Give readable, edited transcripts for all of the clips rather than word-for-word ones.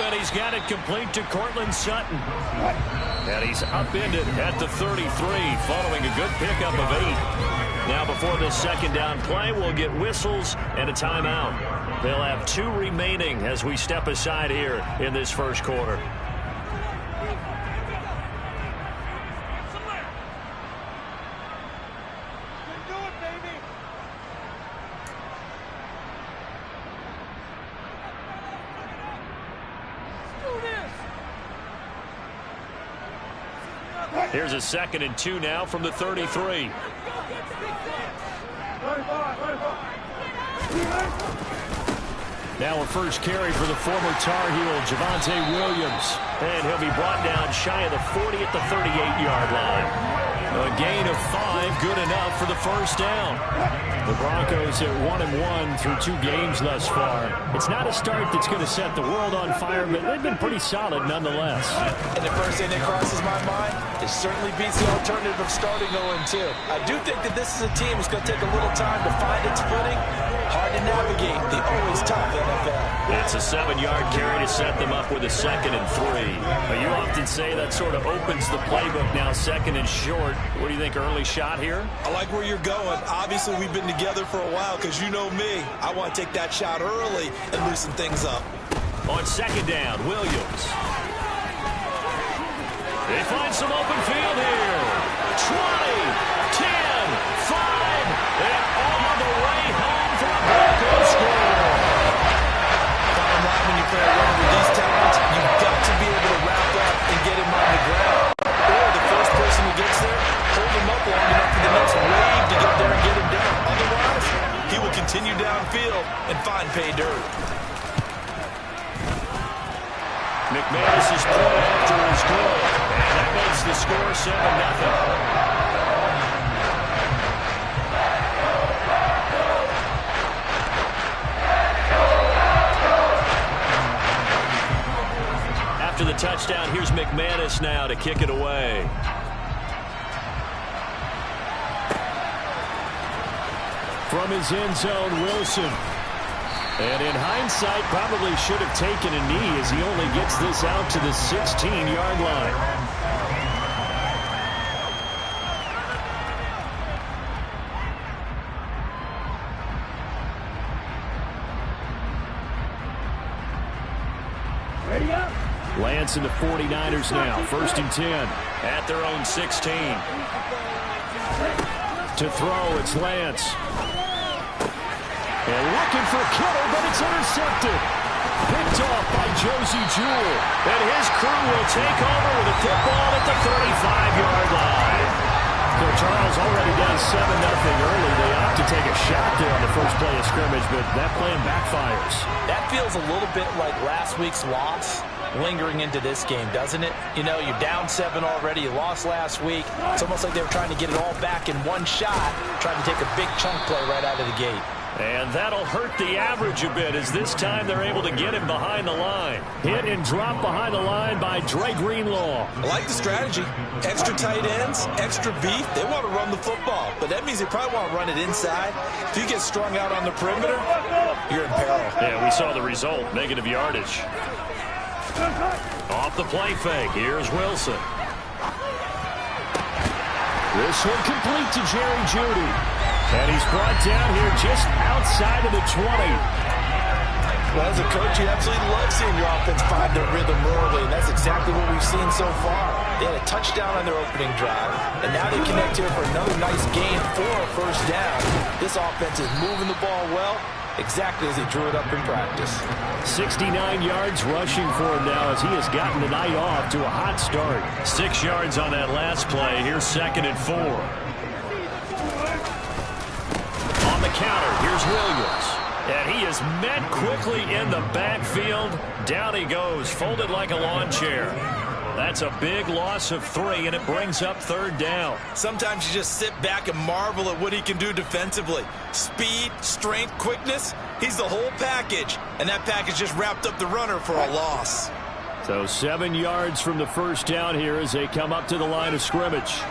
and he's got it complete to Cortland Sutton. And he's upended at the 33 following a good pickup of 8. Now before this second down play, we'll get whistles and a timeout. They'll have 2 remaining as we step aside here in this first quarter. Here's a 2nd and 2 now from the 33. Now a first carry for the former Tar Heel, Javonte Williams. And he'll be brought down shy of the 40 at the 38-yard line. A gain of 5, good enough for the first down. The Broncos at 1-1 through 2 games thus far. It's not a start that's going to set the world on fire, but they've been pretty solid nonetheless. And the first thing that crosses my mind, it certainly beats the alternative of starting 0-2. I do think that this is a team that's going to take a little time to find its footing. Hard to navigate the always tough NFL. It's a 7-yard carry to set them up with a 2nd and 3. You often say that sort of opens the playbook now, 2nd and short. What do you think, early shot here? I like where you're going. Obviously, we've been together for a while because you know me. I want to take that shot early and loosen things up. On 2nd down, Williams. They find some open field here. 20, 10, 5, and all the way home for a Broncos score. Bottom line, when you play a run with these talents, you've got to be able to wrap up and get him on the ground. Or the first person who gets there, hold him up long enough for the next wave to get there and get him down. Otherwise, he will continue downfield and find pay dirt. McManus's point after is good, and that makes the score 7-0. After the touchdown, here's McManus now to kick it away. From his end zone, Wilson. And in hindsight, probably should have taken a knee as he only gets this out to the 16-yard line. Lance and the 49ers now, 1st and 10 at their own 16. To throw, it's Lance. And looking for Kittle, but it's intercepted. Picked off by Josie Jewell. And his crew will take over with the football at the 35-yard line. So Charles already down 7-0 early. They opt to take a shot there on the first play of scrimmage, but that plan backfires. That feels a little bit like last week's loss lingering into this game, doesn't it? You know, you're down 7 already. You lost last week. It's almost like they were trying to get it all back in one shot, trying to take a big chunk play right out of the gate. And that'll hurt the average a bit as this time they're able to get him behind the line. Hit and drop behind the line by Dre Greenlaw. I like the strategy. Extra tight ends, extra beef. They want to run the football, but that means they probably want to run it inside. If you get strung out on the perimeter, you're in peril. Yeah, we saw the result, negative yardage. Off the play fake, here's Wilson. This one complete to Jerry Jeudy. And he's brought down here just outside of the 20. Well, as a coach, you absolutely love seeing your offense find their rhythm early, and that's exactly what we've seen so far. They had a touchdown on their opening drive, and now they connect here for another nice gain for a first down. This offense is moving the ball well, exactly as he drew it up in practice. 69 yards rushing for him now as he has gotten the night off to a hot start. 6 yards on that last play. Here's 2nd and 4. On the counter, here's Williams. And he is met quickly in the backfield. Down he goes, folded like a lawn chair. That's a big loss of 3, and it brings up 3rd down. Sometimes you just sit back and marvel at what he can do defensively. Speed, strength, quickness, he's the whole package. And that package just wrapped up the runner for a loss. So 7 yards from the first down here as they come up to the line of scrimmage.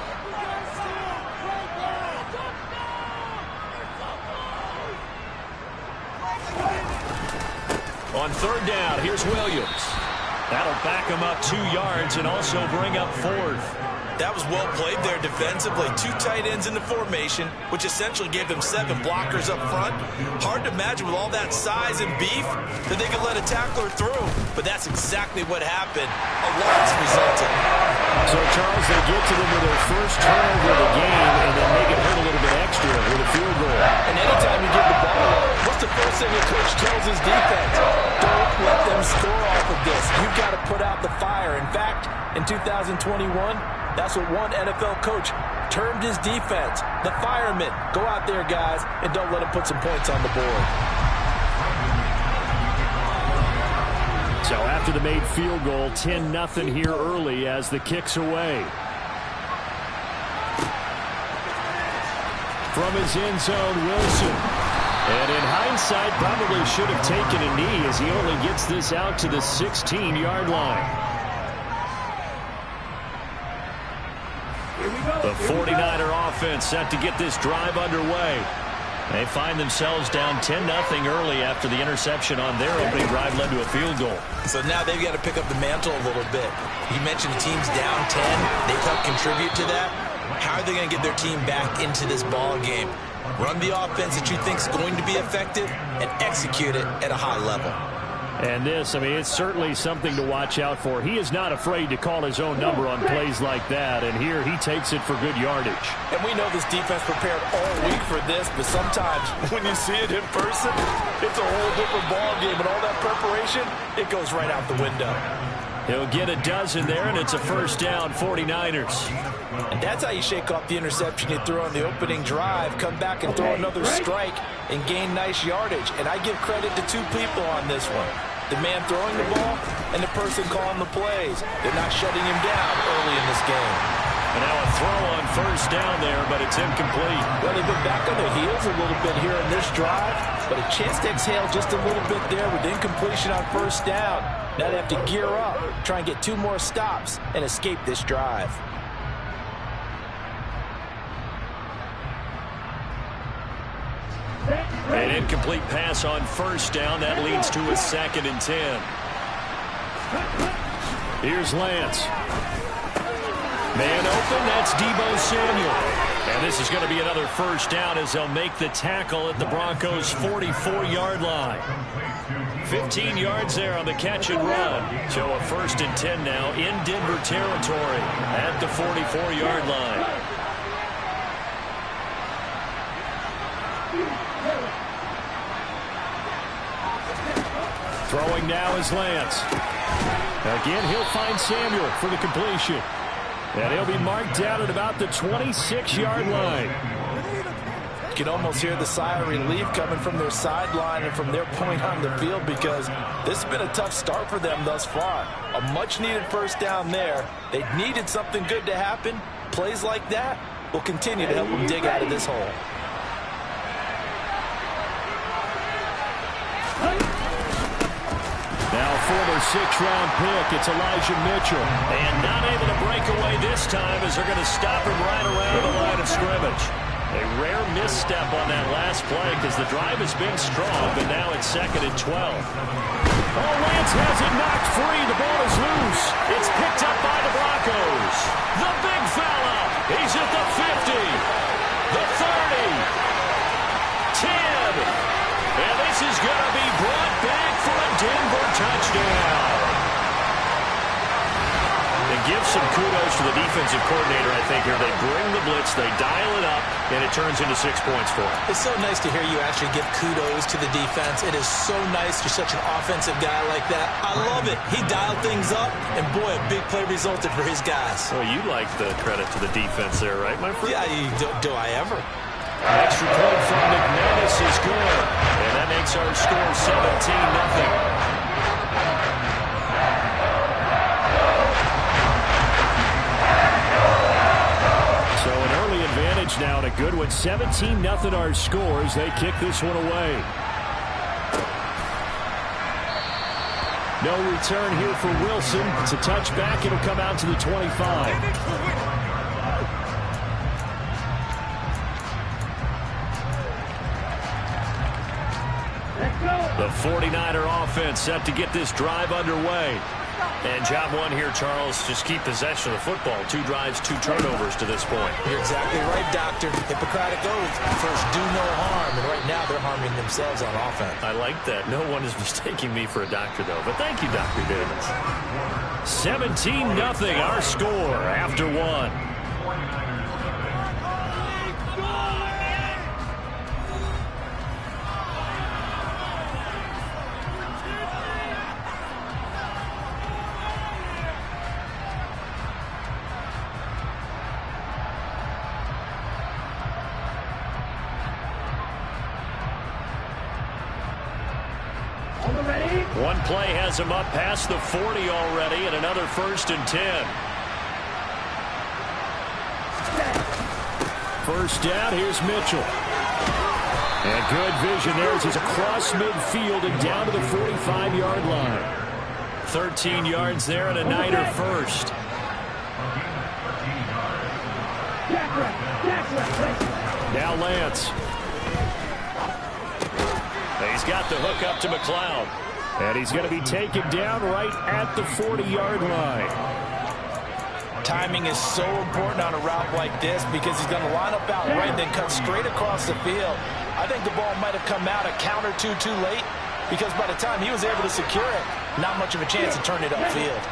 On 3rd down, here's Williams. That'll back him up 2 yards and also bring up 4th. That was well played there defensively. 2 tight ends in the formation, which essentially gave them 7 blockers up front. Hard to imagine with all that size and beef that they could let a tackler through. But that's exactly what happened. A loss resulted. So, Charles, they get to them with their first turnover of the game and then make it hurt a little bit extra with a field goal. And anytime you give the ball away, what's the first thing a coach tells his defense? Don't let them score off of this. You've got to put out the fire. In fact, in 2021, that's what one NFL coach termed his defense. The firemen. Go out there, guys, and don't let them put some points on the board. So after the made field goal, 10-0 here early as the kick's away. From his end zone, Wilson. And in hindsight, probably should have taken a knee as he only gets this out to the 16-yard line. The 49er offense set to get this drive underway. They find themselves down 10-0 early after the interception on their opening drive led to a field goal. So now they've got to pick up the mantle a little bit. You mentioned the team's down 10. They've helped contribute to that. How are they going to get their team back into this ball game? Run the offense that you think is going to be effective and execute it at a high level. And this, I mean, it's certainly something to watch out for. He is not afraid to call his own number on plays like that, and here he takes it for good yardage. And we know this defense prepared all week for this, but sometimes when you see it in person, it's a whole different ball game, and all that preparation, it goes right out the window. He'll get a dozen there, and it's a first down, 49ers. And that's how you shake off the interception you threw on the opening drive, come back and throw another strike and gain nice yardage. And I give credit to 2 people on this one. The man throwing the ball and the person calling the plays. They're not shutting him down early in this game. And now a throw on first down there, but it's incomplete. Well, they've been back on their heels a little bit here in this drive, but a chance to exhale just a little bit there with incompletion on first down. Now they have to gear up, try and get 2 more stops, and escape this drive. An incomplete pass on first down. That leads to a 2nd and 10. Here's Lance. Man open, that's Deebo Samuel. And this is going to be another first down as they'll make the tackle at the Broncos' 44-yard line. 15 yards there on the catch and run. So a 1st and 10 now in Denver territory at the 44-yard line. Throwing now is Lance. Again, he'll find Samuel for the completion. And he'll be marked down at about the 26-yard line. You can almost hear the sigh of relief coming from their sideline and from their point on the field because this has been a tough start for them thus far. A much-needed first down there. They needed something good to happen. Plays like that will continue to help them dig out of this hole. Now a former 6th-round pick, it's Elijah Mitchell. And not able to break away this time as they're going to stop him right around the line of scrimmage. A rare misstep on that last play because the drive has been strong, but now it's 2nd and 12. Oh, Lance has it knocked free. The ball is loose. It's picked up by the Broncos. The big fella. He's at the 50, the 30, 10. And this is going to be brought back for a Denver touchdown. And give some kudos to the defensive coordinator, I think, here. They bring the blitz, they dial it up, and it turns into 6 points for them. It's so nice to hear you actually give kudos to the defense. It is so nice. You're such an offensive guy like that. I love it. He dialed things up, and boy, a big play resulted for his guys. Well, you like the credit to the defense there, right, my friend? Yeah, do I ever? Extra point from McManus is good. And that makes our score 17-0. So an early advantage now and a good one. 17-0 our scores. They kick this one away. No return here for Wilson. It's a touchback. It'll come out to the 25. The 49er offense set to get this drive underway. And job one here, Charles, just keep possession of the football. 2 drives, 2 turnovers to this point. You're exactly right, Doctor. Hippocratic oath. First, do no harm. And right now, they're harming themselves on offense. I like that. No one is mistaking me for a doctor, though. But thank you, Dr. Davis. 17-0, our score after 1. One play has him up past the 40 already, and another 1st and 10. First down, here's Mitchell. And good vision there as he's across midfield and down to the 45-yard line. 13 yards there and a Niner first. Now Lance. He's got the hook up to McLeod. And he's going to be taken down right at the 40-yard line. Timing is so important on a route like this because he's going to line up out right and then cut straight across the field. I think the ball might have come out a count or two too late because by the time he was able to secure it, not much of a chance to turn it upfield.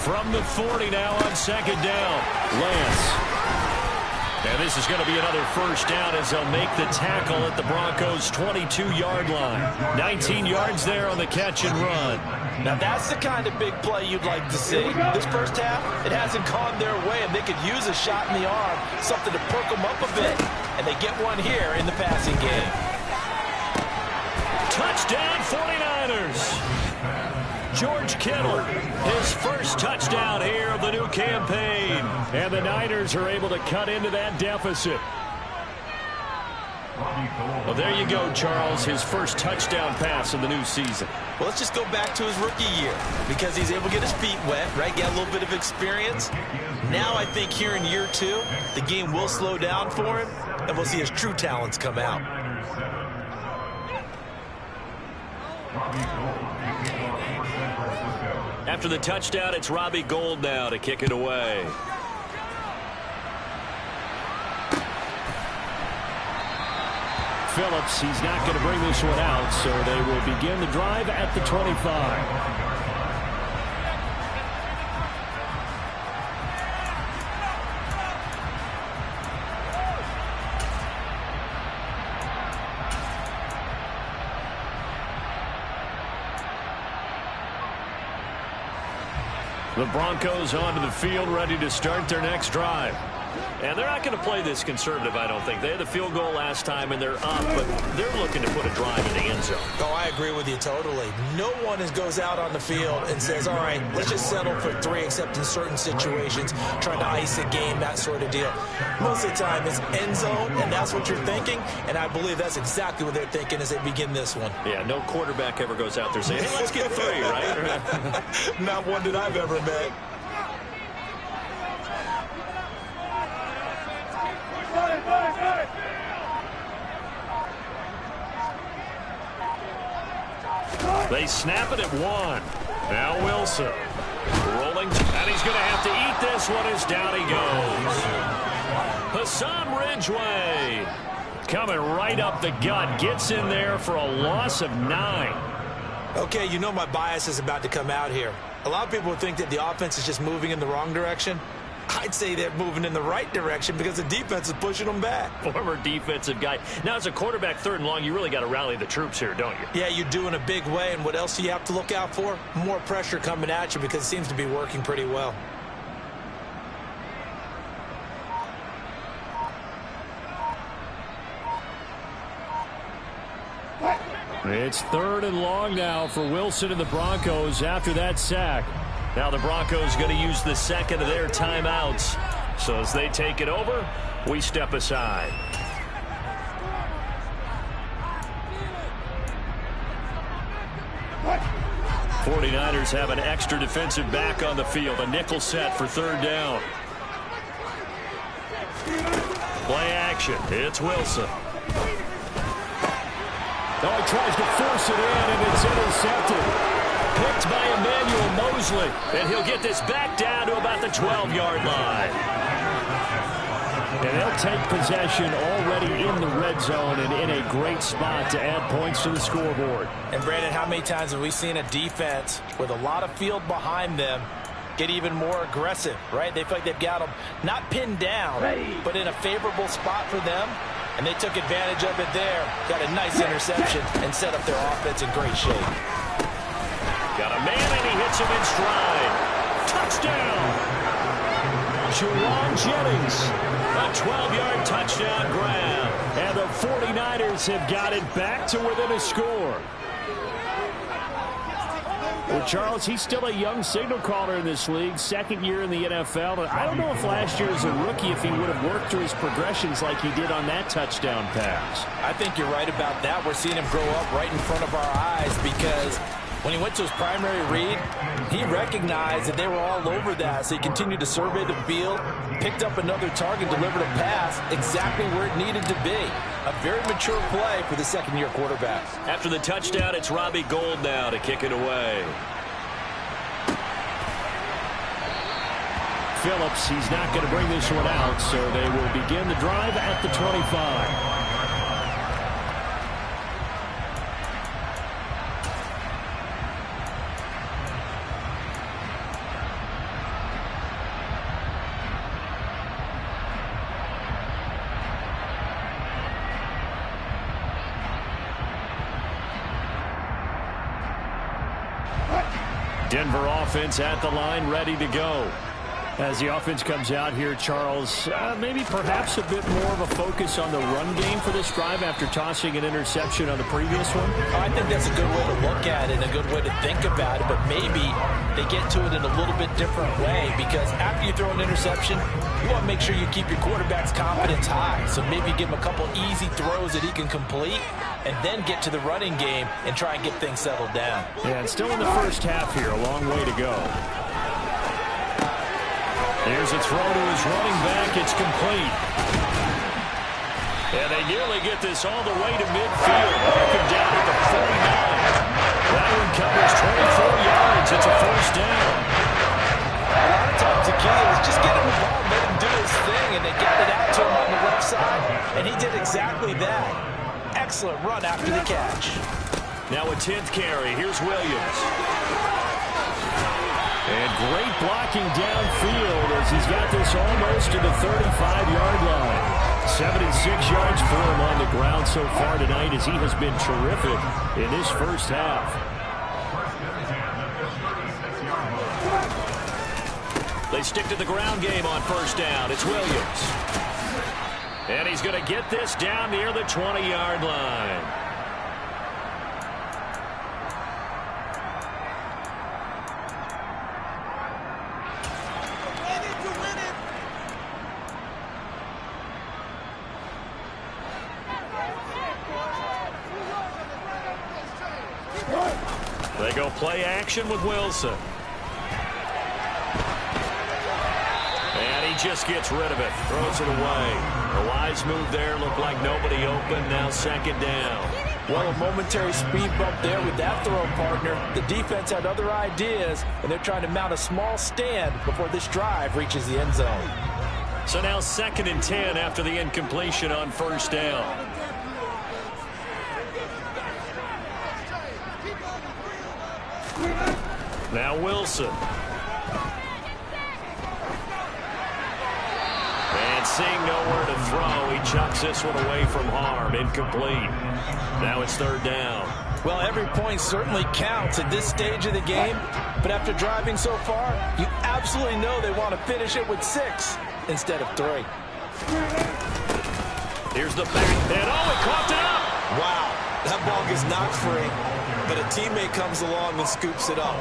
From the 40 now on 2nd down, Lance. And this is going to be another first down as they'll make the tackle at the Broncos' 22-yard line. 19 yards there on the catch and run. Now that's the kind of big play you'd like to see. This first half, it hasn't gone their way, and they could use a shot in the arm, something to perk them up a bit. And they get one here in the passing game. Touchdown 49ers. George Kittle, his first touchdown here of the new campaign. And the Niners are able to cut into that deficit. Well, there you go, Charles, his first touchdown pass of the new season. Well, let's just go back to his rookie year because he's able to get his feet wet, right? Get a little bit of experience. Now I think here in year 2, the game will slow down for him, and we'll see his true talents come out. After the touchdown, it's Robbie Gould now to kick it away. Phillips, he's not going to bring this one out, so they will begin the drive at the 25. The Broncos onto the field, ready to start their next drive. And they're not going to play this conservative, I don't think. They had the field goal last time, and they're up, but they're looking to put a drive in the end zone. Oh, I agree with you totally. No one goes out on the field and says, all right, let's just settle for 3, except in certain situations, trying to ice a game, that sort of deal. Most of the time, it's end zone, and that's what you're thinking, and I believe that's exactly what they're thinking as they begin this one. Yeah, no quarterback ever goes out there saying, hey, let's get 3, right? Not one that I've ever met. They snap it at 1. Now Wilson rolling, and he's going to have to eat this one as down he goes. Hassan Ridgeway coming right up the gut, gets in there for a loss of 9. Okay, you know my bias is about to come out here. A lot of people would think that the offense is just moving in the wrong direction. I'd say they're moving in the right direction because the defense is pushing them back. Former defensive guy. Now, as a quarterback, 3rd and long, you really got to rally the troops here, don't you? Yeah, you do in a big way. And what else do you have to look out for? More pressure coming at you because it seems to be working pretty well. It's 3rd and long now for Wilson and the Broncos after that sack. Now the Broncos going to use the second of their timeouts. So as they take it over, we step aside. What? 49ers have an extra defensive back on the field. A nickel set for 3rd down. Play action. It's Wilson. Oh, he tries to force it in, and it's intercepted. Picked by Emmanuel Mosley. And he'll get this back down to about the 12-yard line. And they'll take possession already in the red zone and in a great spot to add points to the scoreboard. And, Brandon, how many times have we seen a defense with a lot of field behind them get even more aggressive, right? They feel like they've got them not pinned down, but in a favorable spot for them. And they took advantage of it there. Got a nice interception and set up their offense in great shape. Got a man, and he hits him in stride. Touchdown! Juwan Jennings. A 12-yard touchdown grab. And the 49ers have got it back to within a score. Well, Charles, he's still a young signal caller in this league, second year in the NFL. And I don't know if last year as a rookie, if he would have worked through his progressions like he did on that touchdown pass. I think you're right about that. We're seeing him grow up right in front of our eyes because when he went to his primary read, he recognized that they were all over that. So he continued to survey the field, picked up another target, delivered a pass exactly where it needed to be. A very mature play for the second-year quarterback. After the touchdown, it's Robbie Gould now to kick it away. Phillips, he's not going to bring this one out, so they will begin the drive at the 25. Denver offense at the line, ready to go. As the offense comes out here, Charles, maybe perhaps a bit more of a focus on the run game for this drive after tossing an interception on the previous one? I think that's a good way to look at it and a good way to think about it, but maybe they get to it in a little bit different way because after you throw an interception, you want to make sure you keep your quarterback's confidence high. So maybe give him a couple easy throws that he can complete and then get to the running game and try and get things settled down. Yeah, and still in the first half here, a long way to go. Here's a throw to his running back. It's complete. And they nearly get this all the way to midfield. Mark him down at the 49. That one covers 24 yards. It's a first down. A lot of times the key is just get him the ball, let him do his thing, and they got it out to him on the left side, and he did exactly that. Excellent run after the catch. Now a 10th carry. Here's Williams. And great blocking downfield as he's got this almost to the 35-yard line. 76 yards for him on the ground so far tonight as he has been terrific in this first half. They stick to the ground game on first down. It's Williams. And he's going to get this down near the 20-yard line. They go play action with Wilson. And he just gets rid of it. Throws it away. A wise move there. Looked like nobody open. Now second down. Well, a momentary speed bump there with that throw, partner. The defense had other ideas, and they're trying to mount a small stand before this drive reaches the end zone. So now 2nd and 10 after the incompletion on first down. Now Wilson. And seeing nowhere to throw, he chucks this one away from harm. Incomplete. Now it's 3rd down. Well, every point certainly counts at this stage of the game, but after driving so far, you absolutely know they want to finish it with 6 instead of 3. Here's the back, and he caught it up! Wow, that ball gets knocked free, but a teammate comes along and scoops it up.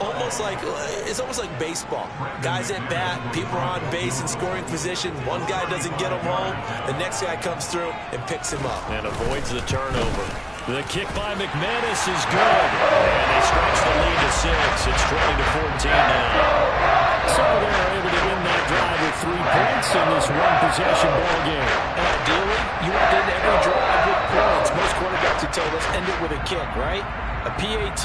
It's almost like baseball. Guys at bat, people are on base in scoring position. One guy doesn't get him home. The next guy comes through and picks him up. And avoids the turnover. The kick by McManus is good. And they stretch the lead to 6. It's 20-14 now. So they're able to win that drive with 3 points in this one-possession ball game. And ideally, you want to end every drive with points. Most quarterbacks would told, let's end it with a kick, right? A PAT,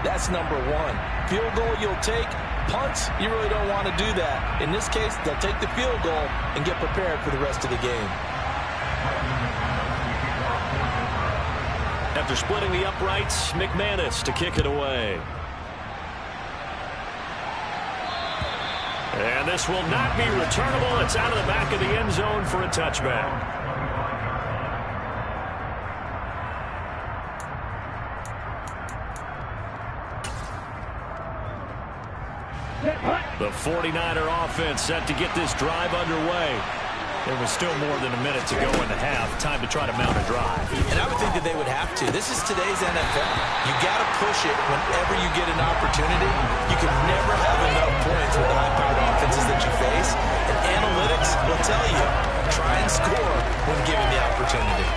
that's number one. Field goal you'll take. Punts, you really don't want to do that. In this case, they'll take the field goal and get prepared for the rest of the game. After splitting the uprights, McManus to kick it away. And this will not be returnable. It's out of the back of the end zone for a touchback. The 49er offense set to get this drive underway. There was still more than a minute to go in the half. Time to try to mount a drive. And I would think that they would have to. This is today's NFL. You got to push it whenever you get an opportunity. You can never have enough points with the high-powered offenses that you face. And analytics will tell you, try and score when given the opportunity.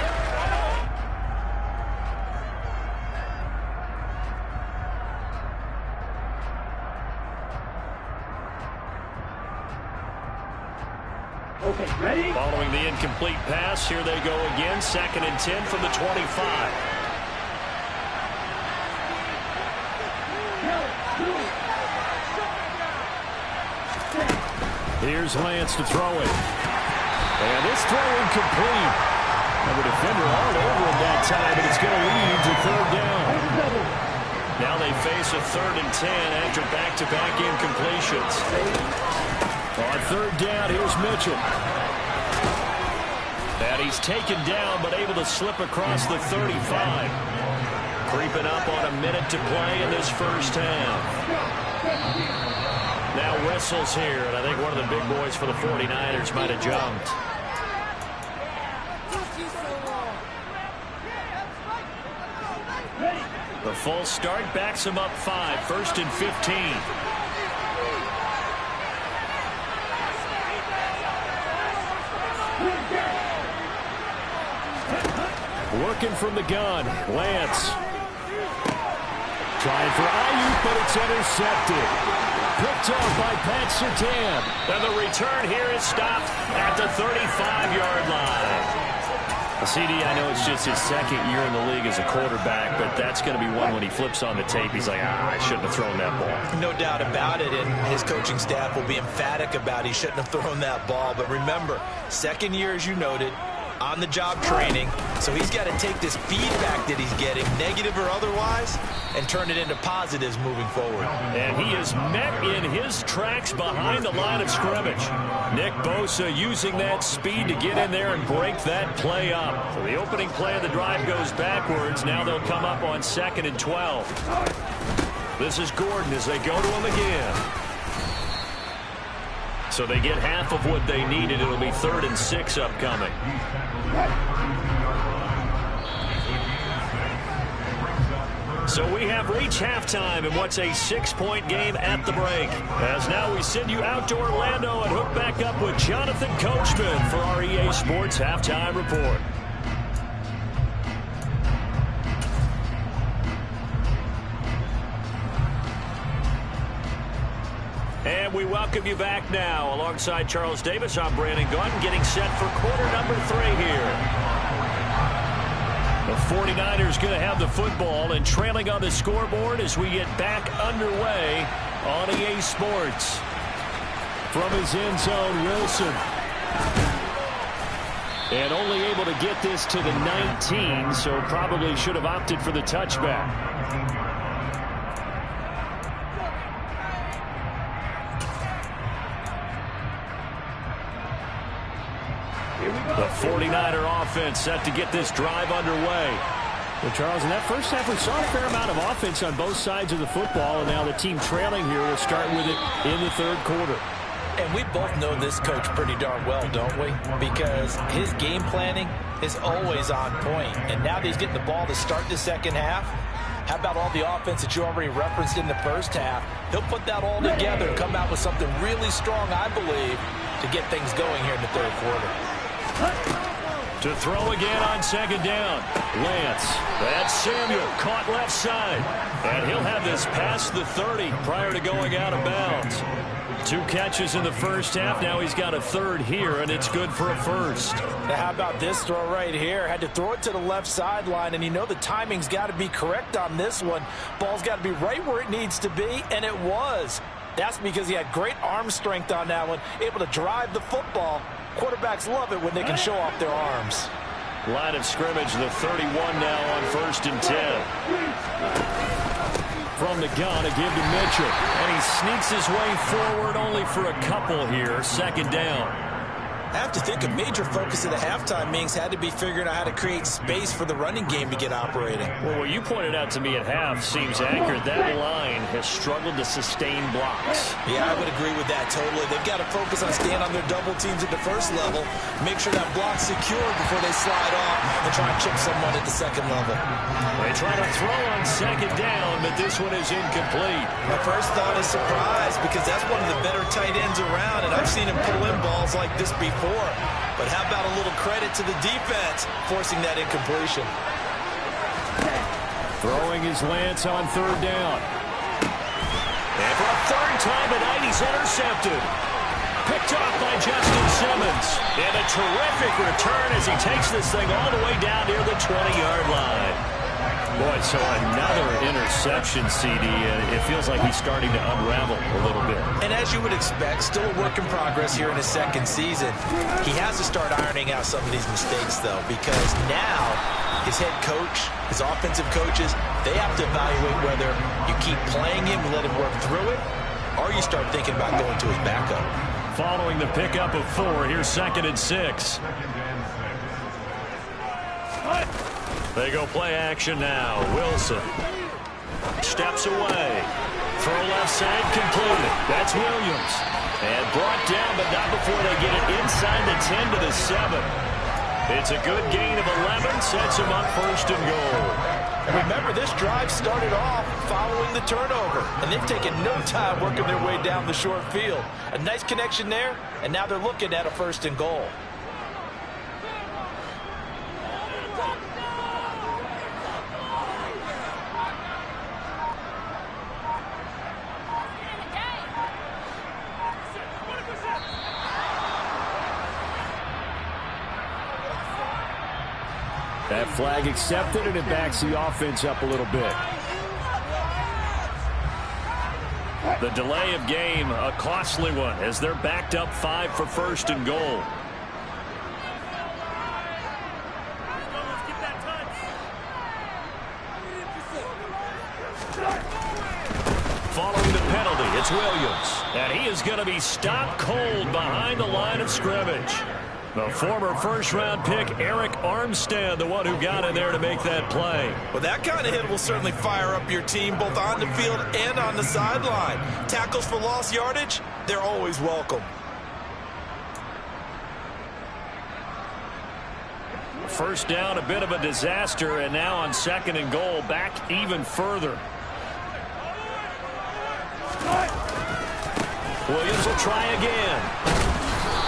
Okay, ready? Following the incomplete pass, here they go again. 2nd and 10 from the 25. Here's Lance to throw it. And this throw incomplete. And the defender all over him that time, and it's going to lead to 3rd down. Now they face a 3rd and 10 after back-to-back incompletions. On 3rd down, here's Mitchell. And he's taken down, but able to slip across the 35. Creeping up on a minute to play in this first half. Now wrestles here, and I think one of the big boys for the 49ers might have jumped. The full start backs him up 5, 1st and 15. Working from the gun, Lance. Trying for Ayuk, but it's intercepted. Picked off by Pat Surtain. And the return here is stopped at the 35-yard line. CD, I know it's just his 2nd year in the league as a quarterback, but that's going to be one when he flips on the tape. He's like, I shouldn't have thrown that ball. No doubt about it, and his coaching staff will be emphatic about he shouldn't have thrown that ball. But remember, 2nd year, as you noted, on-the-job training, so he's got to take this feedback that he's getting, negative or otherwise, and turn it into positives moving forward. And he is met in his tracks behind the line of scrimmage. Nick Bosa using that speed to get in there and break that play up. So the opening play of the drive goes backwards. Now they'll come up on 2nd and 12. This is Gordon as they go to him again. So they get half of what they needed. It'll be 3rd and 6 upcoming. So we have reached halftime in what's a 6-point game at the break. As now we send you out to Orlando and hook back up with Jonathan Coachman for our EA Sports Halftime Report. And we welcome you back now. Alongside Charles Davis, I'm Brandon Gaudin, getting set for quarter number 3 here. The 49ers going to have the football and trailing on the scoreboard as we get back underway on EA Sports. From his end zone, Wilson. And only able to get this to the 19, so probably should have opted for the touchback. The 49er offense set to get this drive underway. Well, Charles, in that first half, we saw a fair amount of offense on both sides of the football, and now the team trailing here will start with it in the 3rd quarter. And we both know this coach pretty darn well, don't we? Because his game planning is always on point. And now that he's getting the ball to start the 2nd half, how about all the offense that you already referenced in the first half? He'll put that all together and come out with something really strong, I believe, to get things going here in the 3rd quarter. To throw again on 2nd down. Lance. That's Samuel. Caught left side. And he'll have this past the 30 prior to going out of bounds. 2 catches in the first half. Now he's got a third here, and it's good for a first. Now how about this throw right here? Had to throw it to the left sideline, and you know the timing's got to be correct on this one. Ball's got to be right where it needs to be, and it was. That's because he had great arm strength on that one, able to drive the football. Quarterbacks love it when they can show off their arms. Line of scrimmage, the 31 now on 1st and 10. From the gun, a give to Mitchell. And he sneaks his way forward only for a couple here. 2nd down. I have to think a major focus of the halftime meetings had to be figuring out how to create space for the running game to get operating. Well, what you pointed out to me at half seems accurate. That line has struggled to sustain blocks. Yeah, I would agree with that totally. They've got to focus on staying on their double teams at the first level, make sure that block's secure before they slide off and try and chip someone at the 2nd level. They try to throw on 2nd down, but this one is incomplete. My first thought is surprise because that's one of the better tight ends around, and I've seen him pull in balls like this before. But how about a little credit to the defense forcing that incompletion? Throwing his Lance on 3rd down. And for a 3rd time tonight, he's intercepted. Picked off by Justin Simmons. And a terrific return as he takes this thing all the way down near the 20-yard line. Boy, so another interception, CD. It feels like he's starting to unravel a little bit. And as you would expect, still a work in progress here in his 2nd season. He has to start ironing out some of these mistakes, though, because now his head coach, his offensive coaches, they have to evaluate whether you keep playing him and let him work through it, or you start thinking about going to his backup. Following the pickup of 4, here's 2nd and 6. They go play action now. Wilson steps away. Throw left side completed. That's Williams. And brought down, but not before they get it inside the 10 to the 7. It's a good gain of 11. Sets him up 1st and goal. And remember, this drive started off following the turnover. And they've taken no time working their way down the short field. A nice connection there, and now they're looking at a 1st and goal. That flag accepted, and it backs the offense up a little bit. The delay of game, a costly one, as they're backed up 5 for 1st and goal. Following the penalty, it's Williams. And he is going to be stopped cold behind the line of scrimmage. The former 1st-round pick, Eric Armstead, the one who got in there to make that play. Well, that kind of hit will certainly fire up your team both on the field and on the sideline. Tackles for lost yardage, they're always welcome. First down, a bit of a disaster, and now on 2nd and goal, back even further. Williams will try again.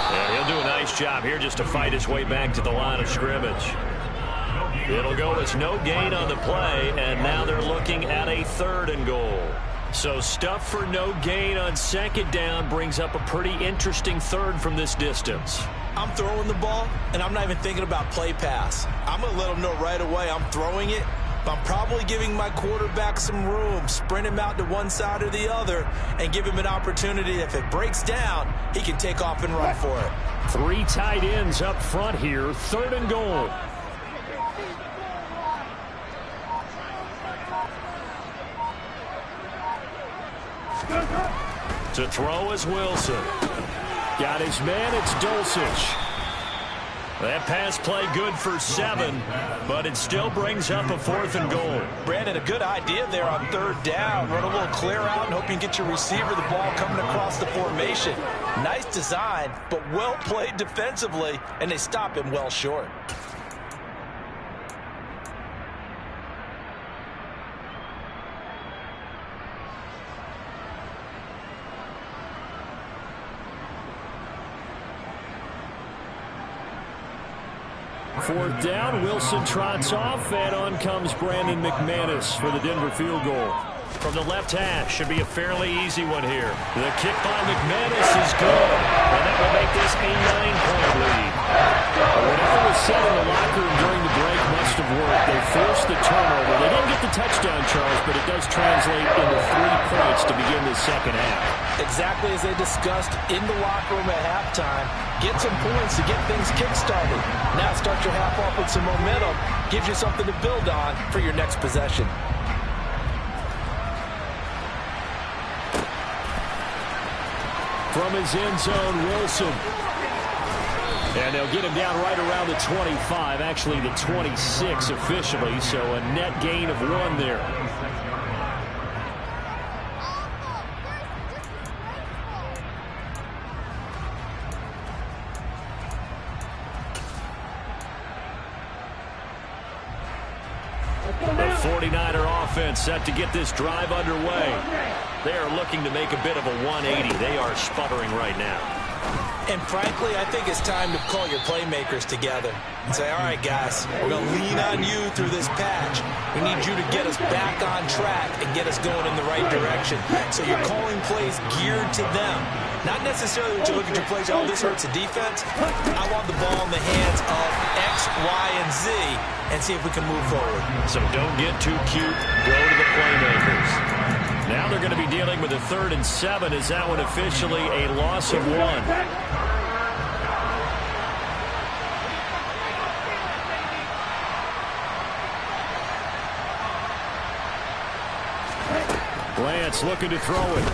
And he'll do a nice job here just to fight his way back to the line of scrimmage. It'll go as no gain on the play, and now they're looking at a 3rd and goal. So stuff for no gain on 2nd down brings up a pretty interesting 3rd from this distance. I'm throwing the ball, and I'm not even thinking about play pass. I'm going to let them know right away I'm throwing it. I'm probably giving my quarterback some room, sprint him out to one side or the other, and give him an opportunity. If it breaks down, he can take off and run for it. 3 tight ends up front here, 3rd and goal. To throw is Wilson. Got his man, it's Dulcich. That pass play good for 7, but it still brings up a 4th and goal. Brandon, a good idea there on 3rd down. Run a little clear out and hope you can get your receiver the ball coming across the formation. Nice design, but well played defensively, and they stop him well short. Fourth down, Wilson trots off, and on comes Brandon McManus for the Denver field goal. From the left hash, should be a fairly easy one here. The kick by McManus is good, and that will make this a 9-point lead. Whatever was said in the locker room during the break must have worked. They forced the turnover. They didn't get the touchdown, Charles, but it does translate into 3 points to begin the second half. Exactly as they discussed in the locker room at halftime. Get some points to get things kick-started. Now start your half off with some momentum. Gives you something to build on for your next possession. From his end zone, Wilson. And they'll get him down right around the 25, actually the 26 officially, so a net gain of 1 there. The 49er offense set to get this drive underway. They are looking to make a bit of a 180. They are sputtering right now. And frankly, I think it's time to call your playmakers together and say, all right, guys, we're going to lean on you through this patch. We need you to get us back on track and get us going in the right direction. So you're calling plays geared to them. Not necessarily that you look at your plays, oh, this hurts the defense. I want the ball in the hands of X, Y, and Z and see if we can move forward. So don't get too cute. Go to the playmakers. Now they're going to be dealing with a 3rd and 7. Is that one officially a loss of 1? Lance looking to throw it.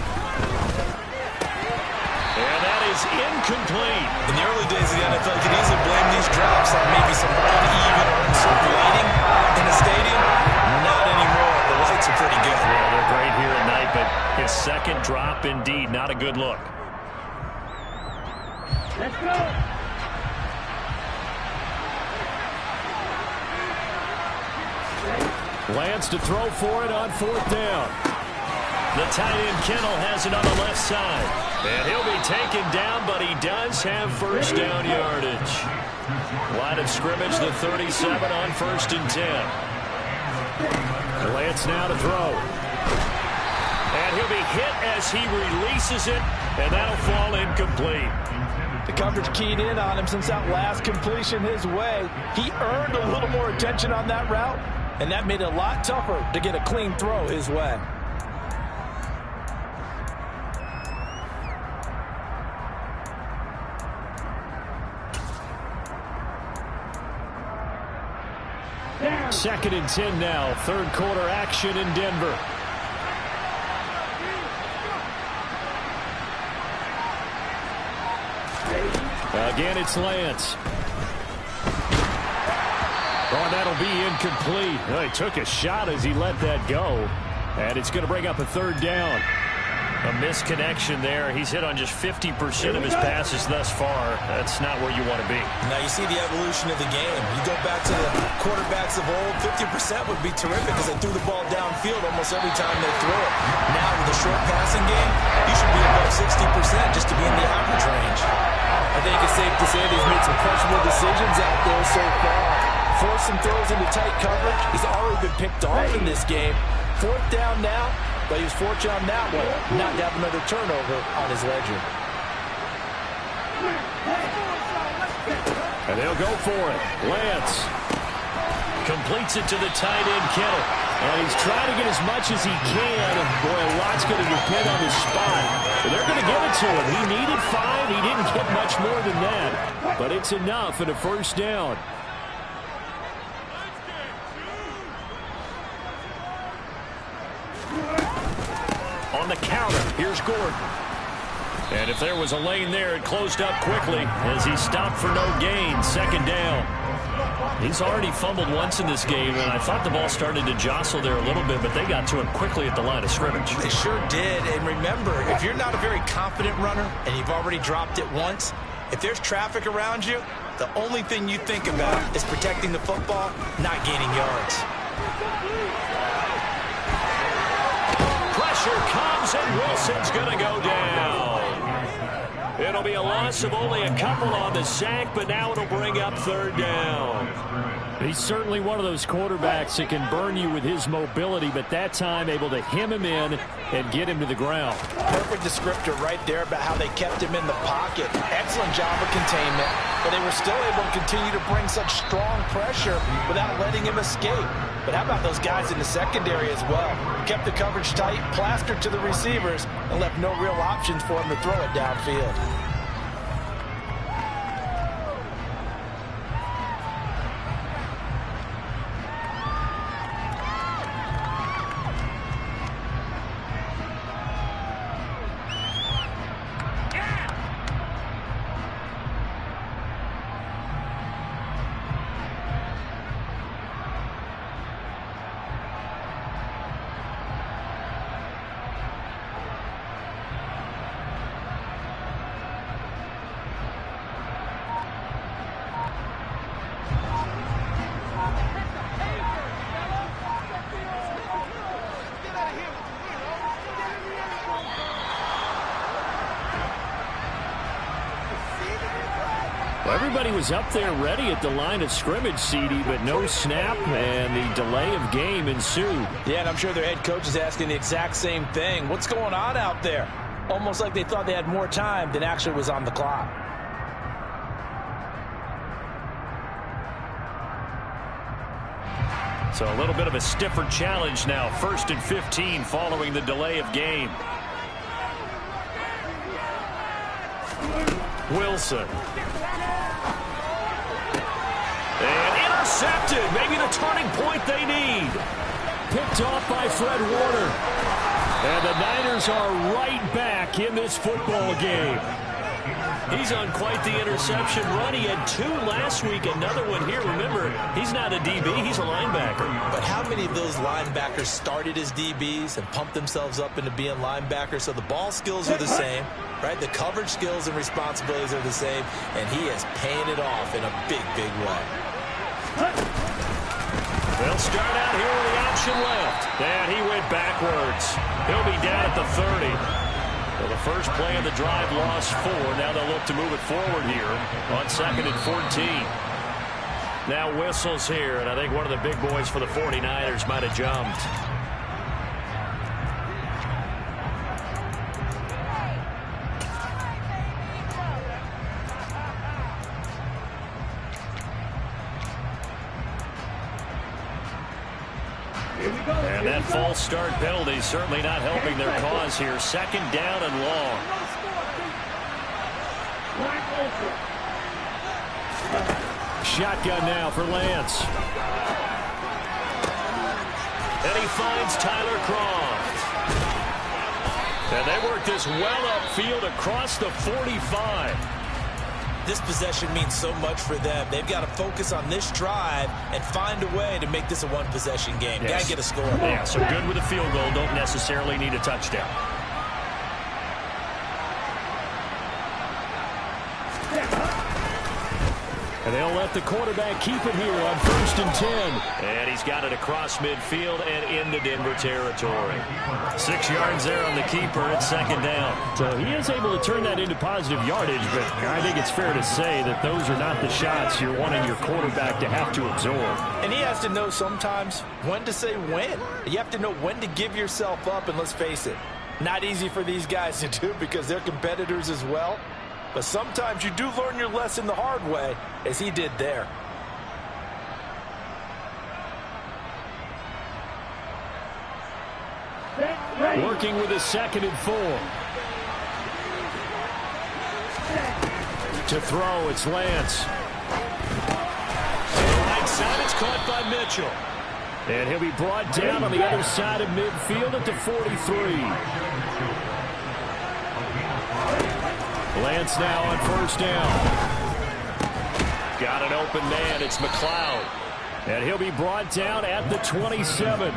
And that is incomplete. In the early days of the NFL, you could easily blame these drops on maybe some uneven or uncertain lighting in the stadium. Not anymore. The lights are pretty good. Yeah, they're great here at night, but his second drop, indeed, not a good look. Let's go. Lance to throw for it on 4th down. The tight end Kittle has it on the left side. And he'll be taken down, but he does have 1st down yardage. Line of scrimmage, the 37 on 1st and 10. Lance now to throw. And he'll be hit as he releases it, and that'll fall incomplete. The coverage keyed in on him since that last completion his way. He earned a little more attention on that route, and that made it a lot tougher to get a clean throw his way. Second and 10 now. 3rd quarter action in Denver. Again, it's Lance. Oh, that'll be incomplete. Well, he took a shot as he let that go. And it's going to bring up a 3rd down. A misconnection there. He's hit on just 50% of his passes thus far. That's not where you want to be. Now you see the evolution of the game. You go back to the quarterbacks of old, 50% would be terrific because they threw the ball downfield almost every time they threw it. Now with the short passing game, you should be above 60% just to be in the average range. I think it's safe to say that he's made some questionable decisions out there so far. Forced some throws into tight coverage. He's already been picked off in this game. 4th down now. But he was fortunate on that one, not to have another turnover on his ledger. And they'll go for it. Lance completes it to the tight end, Kittle. And he's trying to get as much as he can. Boy, a lot's going to depend on his spot. But they're going to give it to him. He needed 5. He didn't get much more than that. But it's enough and a 1st down. On the counter, here's Gordon. And if there was a lane there, it closed up quickly as he stopped for no gain. 2nd down. He's already fumbled once in this game, and I thought the ball started to jostle there a little bit, but they got to him quickly at the line of scrimmage. They sure did. And remember, if you're not a very confident runner and you've already dropped it once, if there's traffic around you, the only thing you think about is protecting the football, not gaining yards. Pressure comes, and Wilson's going to go down. It'll be a loss of only a couple on the sack, but now it'll bring up 3rd down. He's certainly one of those quarterbacks that can burn you with his mobility, but that time able to hem him in and get him to the ground. Perfect descriptor right there about how they kept him in the pocket. Excellent job of containment, but they were still able to continue to bring such strong pressure without letting him escape. But how about those guys in the secondary as well? Kept the coverage tight, plastered to the receivers, and left no real options for him to throw it downfield. Everybody was up there ready at the line of scrimmage, CD, but no snap, and the delay of game ensued. Yeah, and I'm sure their head coach is asking the exact same thing. What's going on out there? Almost like they thought they had more time than actually was on the clock. So a little bit of a stiffer challenge now. 1st and 15 following the delay of game. Wilson. And intercepted. Maybe the turning point they need. Picked off by Fred Warner. And the Niners are right back in this football game. He's on quite the interception run. He had 2 last week, another one here. Remember, he's not a DB, he's a linebacker. But how many of those linebackers started as DBs and pumped themselves up into being linebackers? So the ball skills are the same, right? The coverage skills and responsibilities are the same, and he is paying it off in a big, big way. They'll start out here with the option left. And he went backwards. He'll be down at the 30. So the first play of the drive lost 4. Now they'll look to move it forward here on 2nd and 14. Now whistles here, and I think one of the big boys for the 49ers might have jumped. And that false start penalty certainly not helping their cause here. 2nd down and long. Shotgun now for Lance. And he finds Tyler Croft. And they work this well upfield across the 45. This possession means so much for them. They've got to focus on this drive and find a way to make this a one-possession game. Yes. Got to get a score. Yeah, so good with a field goal. Don't necessarily need a touchdown. And they'll let the quarterback keep it here on 1st and 10. And he's got it across midfield and into Denver territory. 6 yards there on the keeper. It's 2nd down. So he is able to turn that into positive yardage, but I think it's fair to say that those are not the shots you're wanting your quarterback to have to absorb. And he has to know sometimes when to say when. You have to know when to give yourself up, and let's face it, not easy for these guys to do because they're competitors as well. But sometimes you do learn your lesson the hard way, as he did there. Working with a 2nd and 4. To throw, it's Lance. To the right side, it's caught by Mitchell. And he'll be brought down on the other side of midfield at the 43. Lance now on 1st down. Got an open man. It's McLeod. And he'll be brought down at the 27.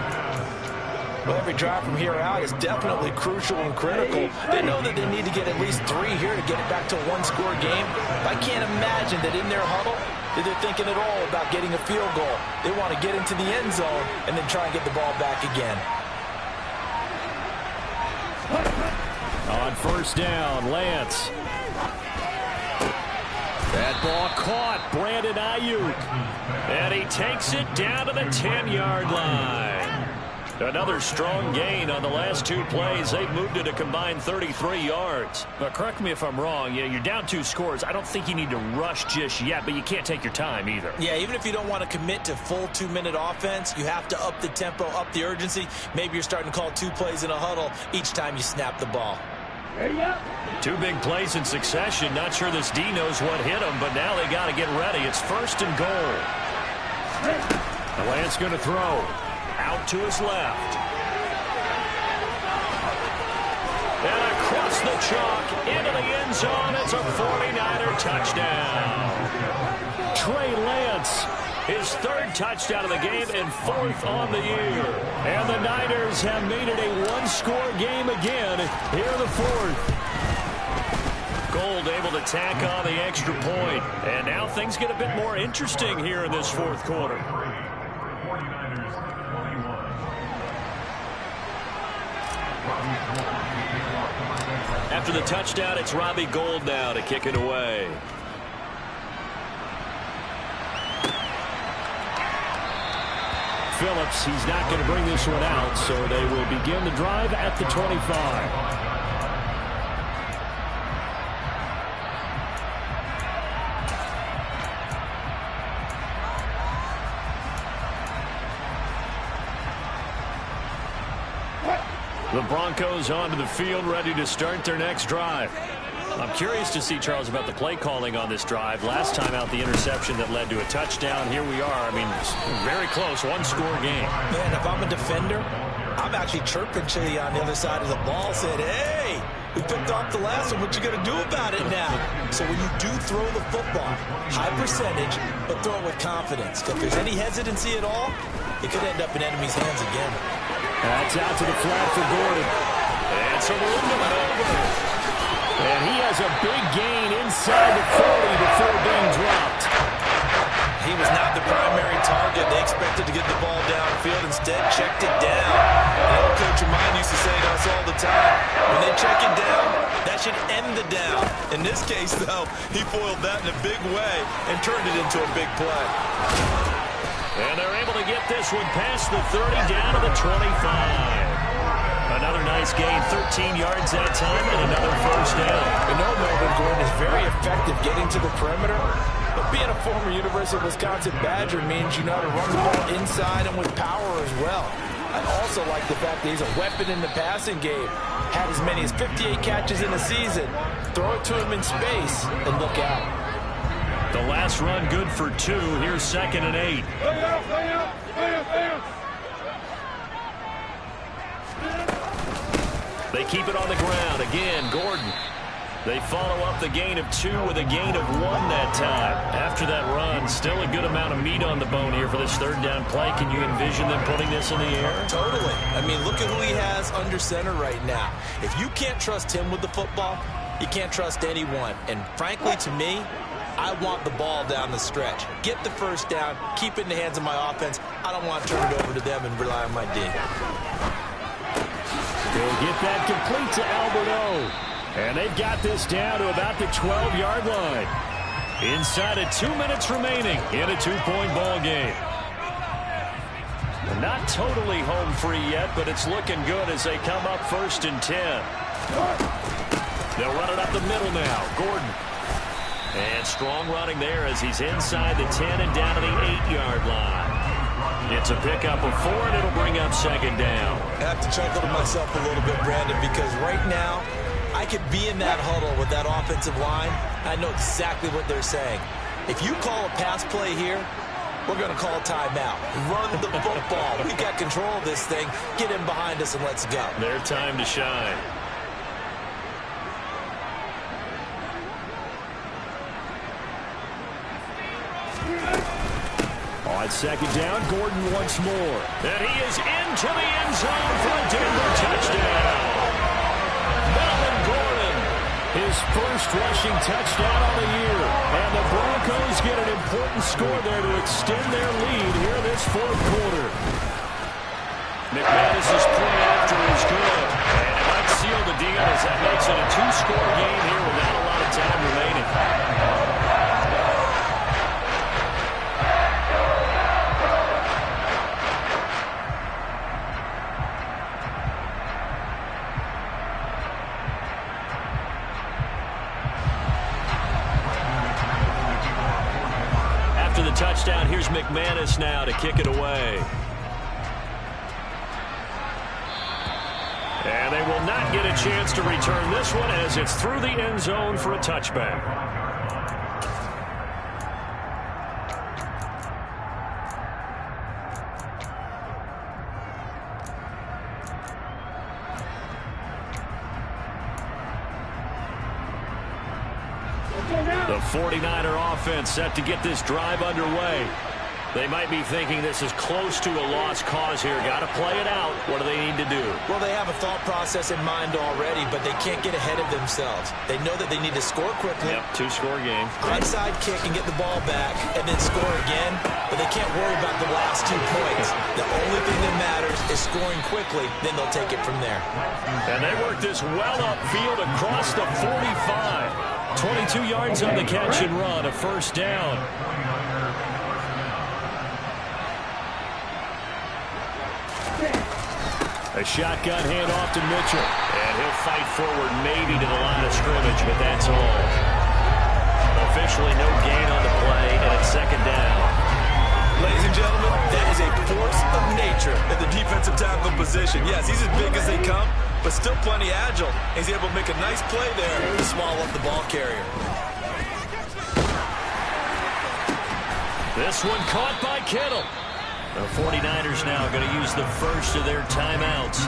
Well, every drive from here out is definitely crucial and critical. They know that they need to get at least 3 here to get it back to a one-score game. I can't imagine that in their huddle that they're thinking at all about getting a field goal. They want to get into the end zone and then try and get the ball back again. On 1st down, Lance. That Ball caught. Brandon Ayuk. And he takes it down to the 10-yard line. Another strong gain on the last 2 plays. They've moved it a combined 33 yards. But correct me if I'm wrong. You're down 2 scores. I don't think you need to rush just yet, but you can't take your time either. Yeah, even if you don't want to commit to full 2-minute offense, you have to up the tempo, up the urgency. Maybe you're starting to call 2 plays in a huddle each time you snap the ball. 2 big plays in succession. Not sure this D knows what hit him, but now they got to get ready. It's 1st and goal. The Lance going to throw. Out to his left. And across the chalk into the end zone. It's a 49er touchdown. Trey Lance, his 3rd touchdown of the game and 4th on the year. And the Niners have made it a 1-score game again here in the 4th. Gold able to tack on the extra point. And now things get a bit more interesting here in this 4th quarter. After the touchdown, it's Robbie Gould now to kick it away. Phillips, he's not going to bring this one out, so they will begin the drive at the 25. The Broncos onto the field, ready to start their next drive. I'm curious to see, Charles, about the play calling on this drive. Last time out, the interception that led to a touchdown. Here we are. I mean, very close, 1-score game. Man, if I'm a defender, I'm actually chirping Chili on the other side of the ball, saying, hey, we picked off the last one. What you going to do about it now? So when you do throw the football, high percentage, but throw it with confidence. If there's any hesitancy at all, it could end up in enemy's hands again. That's out to the flat for Gordon. And some room to maneuver. And he has a big gain inside the 40 before being dropped. He was not the primary target. They expected to get the ball downfield. Instead, checked it down. The old coach of mine used to say to us all the time, when they check it down, that should end the down. In this case, though, he foiled that in a big way and turned it into a big play. And they're able to get this one past the 30 down to the 25. Another nice gain, 13 yards that time, and another 1st down. You know, Melvin Gordon is very effective getting to the perimeter, but being a former University of Wisconsin Badger means you know how to run the ball inside and with power as well. I also like the fact that he's a weapon in the passing game. Had as many as 58 catches in a season. Throw it to him in space and look out. The last run good for 2. Here's 2nd and 8. They keep it on the ground. Again, Gordon. They follow up the gain of 2 with a gain of 1 that time. After that run, still a good amount of meat on the bone here for this 3rd down play. Can you envision them putting this in the air? Totally. I mean, look at who he has under center right now. If you can't trust him with the football, you can't trust anyone. And frankly, to me, I want the ball down the stretch. Get the 1st down, keep it in the hands of my offense. I don't want to turn it over to them and rely on my D. They'll get that complete to Alberto. And they've got this down to about the 12-yard line. Inside of 2 minutes remaining in a 2-point ball game. Not totally home free yet, but it's looking good as they come up 1st and 10. They'll run it up the middle now. Gordon. And strong running there as he's inside the 10 and down to the 8-yard line. It's a pickup of 4, and it'll bring up 2nd down. I have to chuckle to myself a little bit, Brandon, because right now I could be in that huddle with that offensive line. I know exactly what they're saying. If you call a pass play here, we're going to call a timeout. Run the football. We got control of this thing. Get in behind us and let's go. Their time to shine. On 2nd down, Gordon once more. And he is into the end zone for a Denver touchdown. Melvin Gordon, his 1st rushing touchdown on the year. And the Broncos get an important score there to extend their lead here this 4th quarter. McManus's play after is good. And it might seal the deal as that makes it a 2-score game here without a lot of time remaining. touchdown. Here's McManus now to kick it away. And they will not get a chance to return this one as it's through the end zone for a touchback. The 49er offense set to get this drive underway. They might be thinking this is close to a lost cause here. Got to play it out. What do they need to do? Well, they have a thought process in mind already, but they can't get ahead of themselves. They know that they need to score quickly. Yep, two-score game. Onside kick and get the ball back and then score again, but they can't worry about the last 2 points. The only thing that matters is scoring quickly, then they'll take it from there. And they work this well upfield across the 45. 22 yards on the catch and run, a first down. A shotgun handoff to Mitchell. And he'll fight forward maybe to the line of scrimmage, but that's all. Officially no gain on the play, and it's second down. Ladies and gentlemen, that is a force of nature at the defensive tackle position. Yes, he's as big as they come, but still plenty agile. He's able to make a nice play there to swallow up the ball carrier. This one caught by Kittle. The 49ers now going to use the first of their timeouts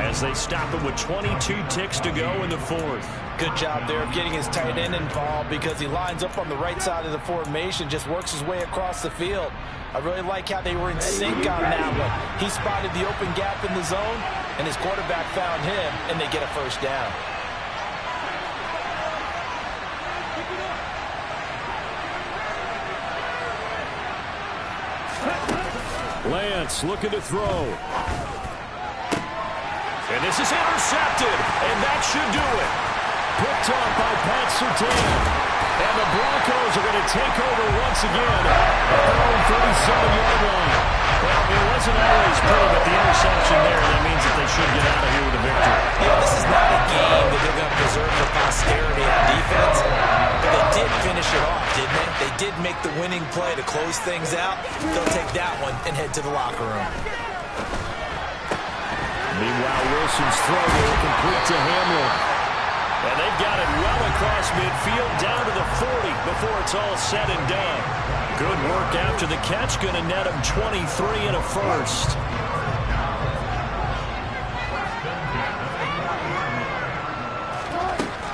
as they stop it with 22 ticks to go in the fourth. Good job there of getting his tight end involved because he lines up on the right side of the formation, just works his way across the field. I really like how they were in sync on that one. He spotted the open gap in the zone, and his quarterback found him, and they get a first down. Lance looking to throw. And this is intercepted, and that should do it. Picked up by Pat Surtain. And the Broncos are going to take over once again at their own 37-yard line. Well, it wasn't always pretty, but the interception there, that means that they should get out of here with a victory. Yeah, this is not a game that they're going to preserve for posterity on defense, but they did finish it off, didn't they? They did make the winning play to close things out. They'll take that one and head to the locker room. Meanwhile, Wilson's throw there complete to Hamlin. And they've got it well across midfield down to the 40 before it's all said and done. Good work after the catch, going to net him 23 and a first.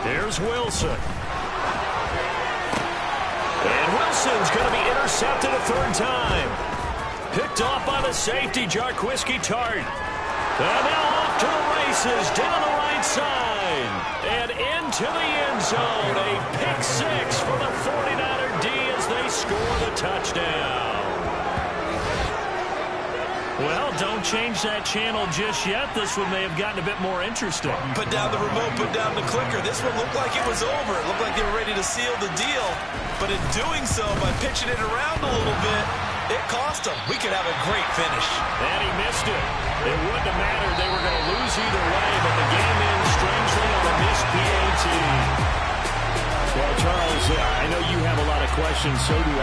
Here's Wilson. And Wilson's going to be intercepted a third time. Picked off by the safety, Jarquiski Tart. And now off to the races, down the right side. And into the end zone. A pick six for the 49er D as they score the touchdown. Well, don't change that channel just yet. This one may have gotten a bit more interesting. Put down the remote, put down the clicker. This one looked like it was over. It looked like they were ready to seal the deal. But in doing so, by pitching it around a little bit, it cost them. We could have a great finish. And he missed it. It wouldn't have mattered. They were going to lose either way, but the game ends strangely on a missed PAT. Well, Charles, I know you have a lot of questions, so do I.